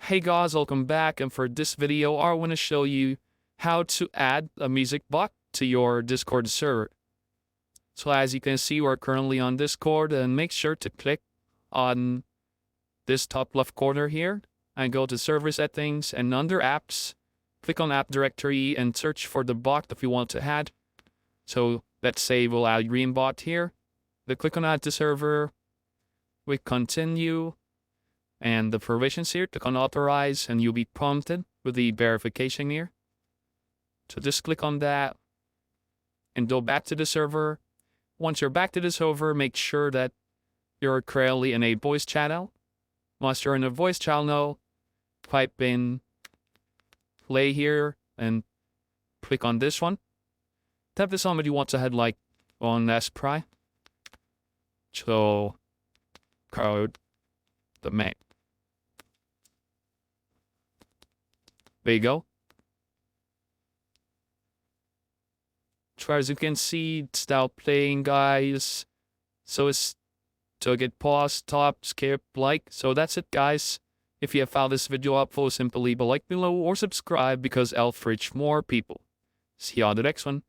Hey guys, welcome back, and for this video I want to show you how to add a music bot to your Discord server. So as you can see, we're currently on Discord, and make sure to click on this top left corner here and go to server settings, and under apps, click on app directory and search for the bot that you want to add. So let's say we'll add Greenbot here. We click on add to server, we continue, and the permissions here, click on authorize, and you'll be prompted with the verification here. So just click on that and go back to the server. Once you're back to the server, make sure that you're currently in a voice channel. Once you're in a voice channel, type in play here and click on this one. Tap this on what you want to head like on S-Pry. So code the main. There you go. So as you can see, it's now playing, guys. So it's to get pause, stop, skip, like. So that's it, guys. If you have found this video helpful, simply leave a like below or subscribe because I'll reach more people. See you on the next one.